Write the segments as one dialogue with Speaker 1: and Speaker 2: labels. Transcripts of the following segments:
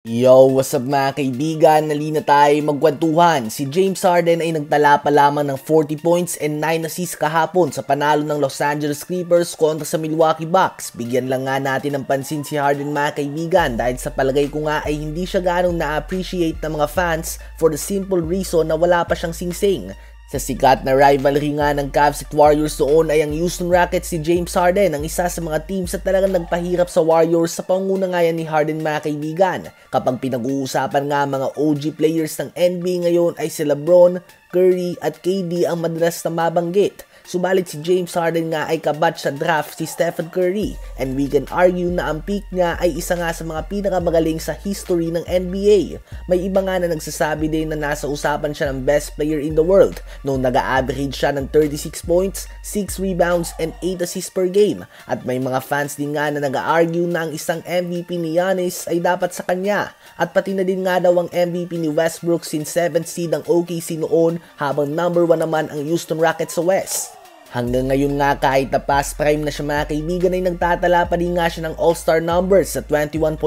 Speaker 1: Yo, what's up mga kaibigan? Nalina tayo magkwentuhan. Si James Harden ay nagtala pa lamang ng 40 points and 9 assists kahapon sa panalo ng Los Angeles Clippers kontra sa Milwaukee Bucks. Bigyan lang nga natin ng pansin si Harden mga kaibigan dahil sa palagay ko nga ay hindi siya ganong na-appreciate ng mga fans for the simple reason na wala pa siyang singsing. Sa sikat na rivalry nga ng Cavs at Warriors noon ay ang Houston Rockets si James Harden ang isa sa mga teams na talagang nagpahirap sa Warriors sa panguna nga yan ni Harden mga kaibigan. Kapag pinag-uusapan nga mga OG players ng NBA ngayon ay si LeBron, Curry at KD ang madalas na mabanggit. Subalit si James Harden nga ay kabatch sa draft si Stephen Curry and we can argue na ang peak niya ay isa nga sa mga pinakamagaling sa history ng NBA. May iba nga na nagsasabi din na nasa usapan siya ng best player in the world nung nag-a-average siya ng 36 points, 6 rebounds and 8 assists per game. At may mga fans din nga na nag-a-argue na ang isang MVP ni Giannis ay dapat sa kanya. At pati na din nga daw ang MVP ni Westbrook since 7th seed ang OKC noon habang number 1 naman ang Houston Rockets sa West. Hanggang ngayon nga kahit na past prime na siya mga kaibigan ay nagtatala pa din nga siya ng all-star numbers sa 21.7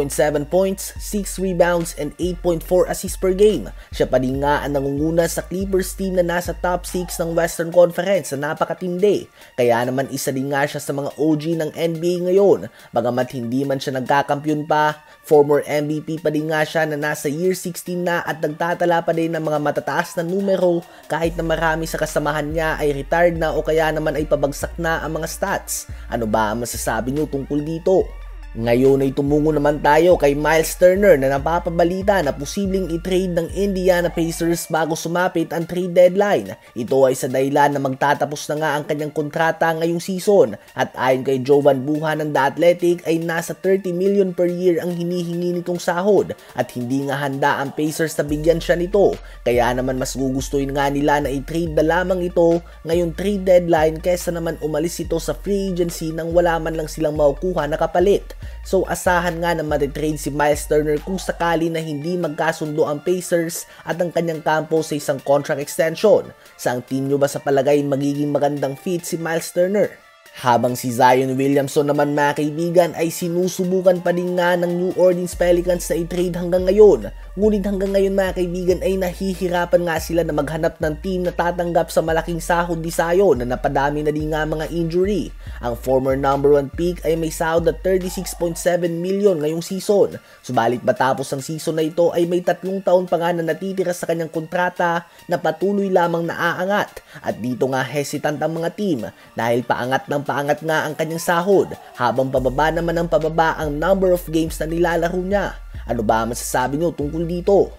Speaker 1: points, 6 rebounds and 8.4 assists per game. Siya pa din nga ang nangunguna sa Clippers team na nasa top 6 ng Western Conference na napakatindi. Kaya naman isa din nga siya sa mga OG ng NBA ngayon. Bagamat hindi man siya nagkakampyon pa, former MVP pa din nga siya na nasa year 16 na at nagtatala pa din ng mga matataas na numero kahit na marami sa kasamahan niya ay retired na o kaya naman ay pabagsak na ang mga stats. Ano ba ang masasabi nyo tungkol dito? Ngayon ay tumungo naman tayo kay Miles Turner na napapabalita na posibleng i-trade ng Indiana Pacers bago sumapit ang trade deadline. Ito ay sa dahilan na magtatapos na nga ang kanyang kontrata ngayong season at ayon kay Jovan Buha ng The Athletic ay nasa 30 million per year ang hinihingi nitong sahod at hindi nga handa ang Pacers na bigyan siya nito. Kaya naman mas gugustuhin nga nila na i-trade na lamang ito ngayong trade deadline kaysa naman umalis ito sa free agency nang wala man lang silang makukuha na kapalit. So asahan nga na matitrade si Miles Turner kung sakali na hindi magkasundo ang Pacers at ang kanyang kampo sa isang contract extension. Sa ang team nyo ba sa palagay magiging magandang fit si Miles Turner? Habang si Zion Williamson naman mga kaibigan ay sinusubukan pa din nga ng New Orleans Pelicans na i-trade hanggang ngayon. Ngunit hanggang ngayon mga kaibigan ay nahihirapan nga sila na maghanap ng team na tatanggap sa malaking sahod ni Zion na napadami na din nga mga injury. Ang former number 1 pick ay may sahod na 36.7 million ngayong season. Subalit matapos ang season na ito ay may 3 taon pa nga na natitira sa kanyang kontrata na patuloy lamang naaangat. At dito nga hesitant ang mga team dahil paangat nga ang kanyang sahod habang pababa naman ng pababa ang number of games na nilalaro niya. Ano ba masasabi nyo tungkol dito?